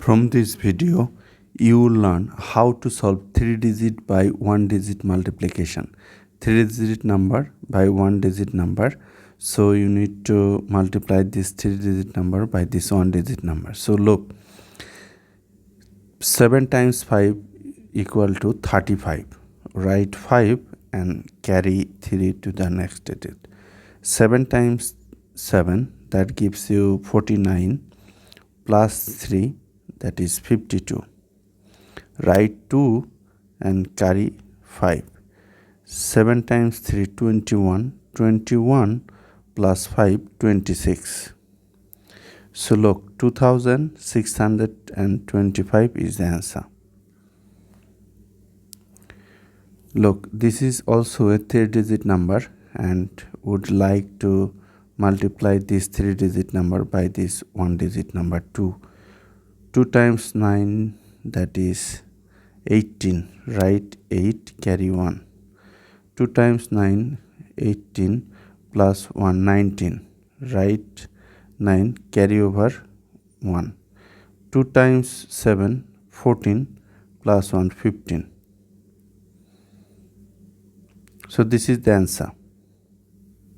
From this video, you will learn how to solve 3-digit by 1-digit multiplication. 3-digit number by 1-digit number. So you need to multiply this 3-digit number by this 1-digit number. So look, 7 times 5 equal to 35. Write 5 and carry 3 to the next digit. 7 times 7, that gives you 49, plus 3, that is 52. Write 2 and carry 5. 7 times 3, 21. 21 plus 5, 26. So look, 2625 is the answer. Look, this is also a 3-digit number and would like to multiply this 3-digit number by this 1-digit number 2. 2 times 9, that is 18. Write 8, carry 1. 2 times 9, 18, plus 1, 19. Write 9, carry over 1. 2 times 7, 14, plus 1, 15. So this is the answer.